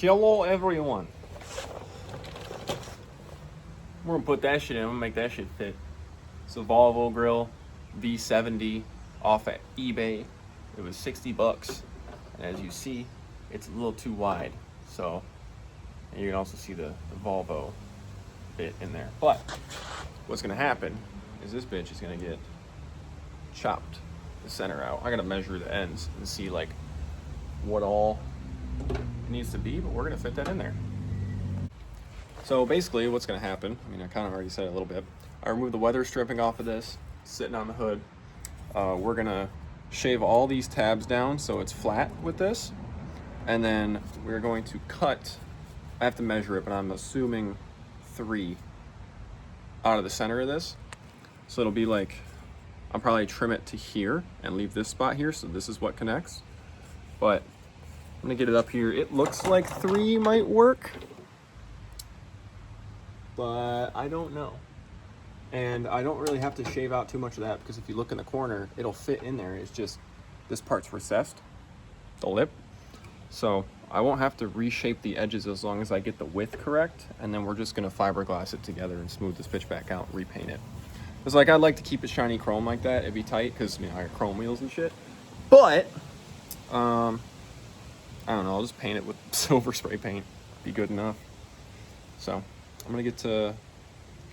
Hello everyone. We're gonna put that shit in. I'm gonna make that shit fit. It's a Volvo grill, v70, off at eBay. It was 60 bucks. And as you see, it's a little too wide. So, and you can also see the Volvo bit in there. But what's gonna happen is this bitch is gonna get chopped the center out. I gotta measure the ends and see like what all it needs to be, but we're gonna fit that in there. So basically what's gonna happen, I mean I kind of already said it a little bit, I removed the weather stripping off of this, sitting on the hood. We're gonna shave all these tabs down so it's flat with this, and then we're going to cut, I have to measure it, but I'm assuming 3 out of the center of this. So it'll be like, I'll probably trim it to here and leave this spot here, so this is what connects. But I'm gonna get it up here. It looks like 3 might work, but I don't know. And I don't really have to shave out too much of that, because if you look in the corner, it'll fit in there. It's just, this part's recessed, the lip. So I won't have to reshape the edges as long as I get the width correct. And then we're just gonna fiberglass it together and smooth this bitch back out and repaint it. It's like, I'd like to keep it shiny chrome like that. It'd be tight, because you know, I got chrome wheels and shit. But, I don't know, I'll just paint it with silver spray paint. Be good enough. So, I'm gonna get to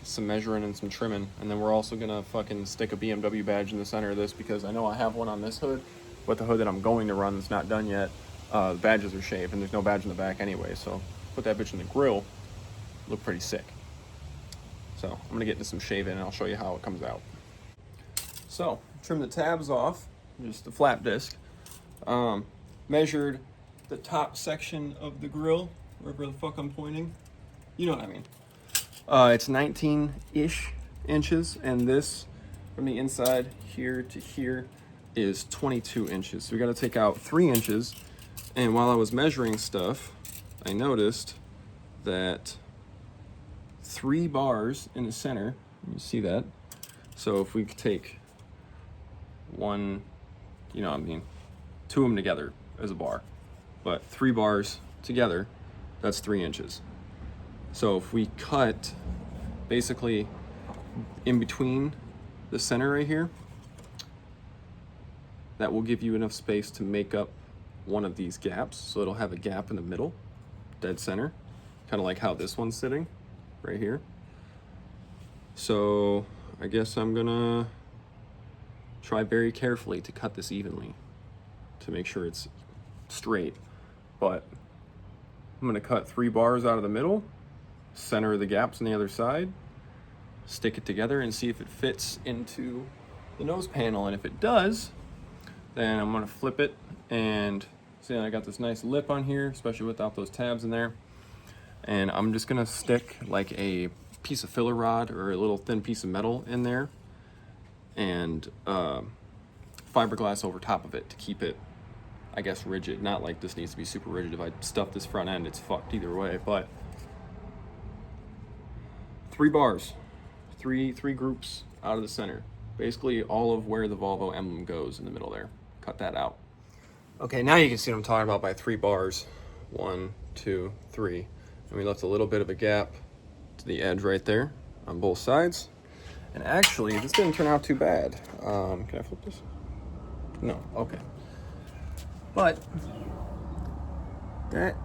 some measuring and some trimming, and then we're also gonna fucking stick a BMW badge in the center of this, because I know I have one on this hood, but the hood that I'm going to run that's not done yet, the badges are shaved, and there's no badge in the back anyway, so put that bitch in the grill, look pretty sick. So, I'm gonna get into some shaving, and I'll show you how it comes out. So, trim the tabs off, just the flap disc. Measured the top section of the grill, wherever the fuck I'm pointing. You know what I mean. It's 19-ish inches, and this from the inside here to here is 22 inches. So we got to take out 3 inches. And while I was measuring stuff, I noticed that 3 bars in the center. You see that? So if we could take one, you know, I mean, 2 of them together as a bar, but 3 bars together, that's 3 inches. So if we cut basically in between the center right here, that will give you enough space to make up one of these gaps. So it'll have a gap in the middle, dead center, kind of like how this one's sitting right here. So I guess I'm gonna try very carefully to cut this evenly to make sure it's straight. But I'm gonna cut 3 bars out of the middle, center the gaps on the other side, stick it together and see if it fits into the nose panel. And if it does, then I'm gonna flip it, and see, I got this nice lip on here, especially without those tabs in there. And I'm just gonna stick like a piece of filler rod or a little thin piece of metal in there, and fiberglass over top of it to keep it, I guess, rigid. Not like this needs to be super rigid. If I stuff this front end, it's fucked either way. But 3 bars, three groups out of the center. Basically all of where the Volvo emblem goes in the middle there. Cut that out. Okay, now you can see what I'm talking about by 3 bars. 1, 2, 3. And we left a little bit of a gap to the edge right there on both sides. And actually, this didn't turn out too bad. Can I flip this? No, okay. But that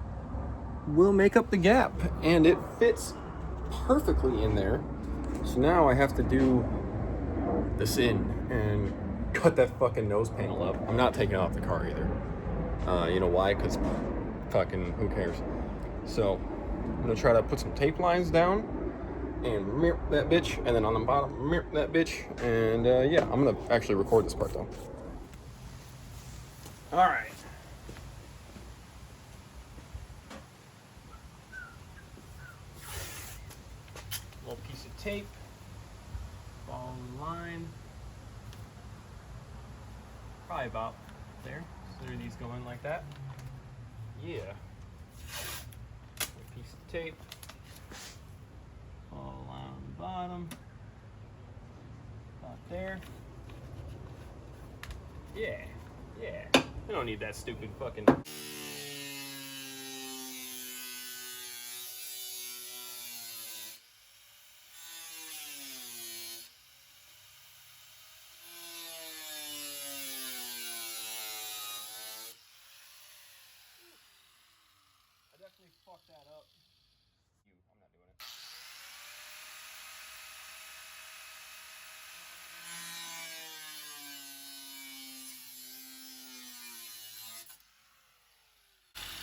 will make up the gap, and it fits perfectly in there. So now I have to do this in and cut that fucking nose panel up. I'm not taking it off the car either. You know why? Because fucking who cares? So I'm gonna try to put some tape lines down and mirror that bitch, and then on the bottom mirror that bitch, and yeah, I'm gonna actually record this part though. All right. Little piece of tape, follow the line, probably about there. So there, these go in like that. Yeah. A piece of tape, follow the line on the bottom, about there. Yeah. We don't need that stupid fucking actually fucked that up. I'm not doing it.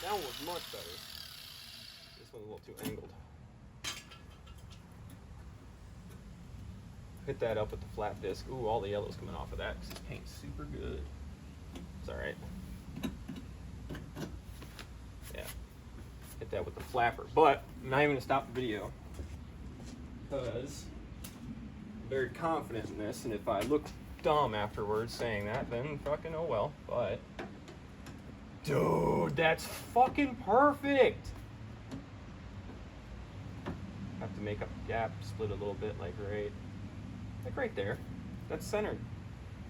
That one was much better. This one's a little too angled. Hit that up with the flat disc. Ooh, all the yellow's coming off of that because this paint's super good. It's alright. Yeah. Hit that with the flapper. But I'm not even going to stop the video because I'm very confident in this, and if I look dumb afterwards saying that, then fucking oh well. But dude, that's fucking perfect. Have to make up the gap, split a little bit, like right there. That's centered.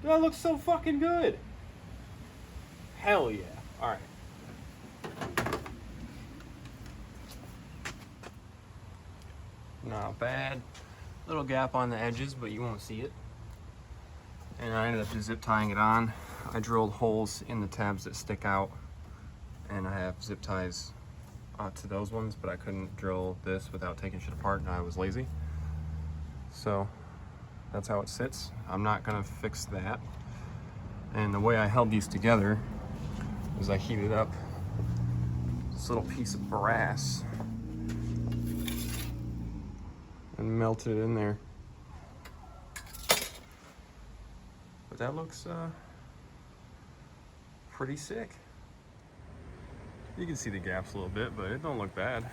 Dude, that looks so fucking good. Hell yeah. All right. Not bad. Little gap on the edges, but you won't see it. And I ended up just zip tying it on. I drilled holes in the tabs that stick out, and I have zip ties to those ones, but I couldn't drill this without taking shit apart, and I was lazy. So that's how it sits. I'm not gonna fix that. And the way I held these together is I heated up this little piece of brass and melted it in there. But that looks pretty sick. You can see the gaps a little bit, but it don't look bad.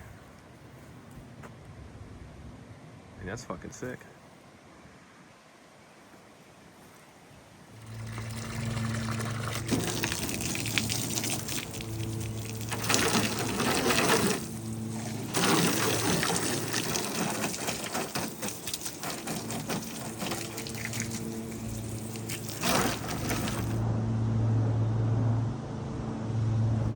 And that's fucking sick.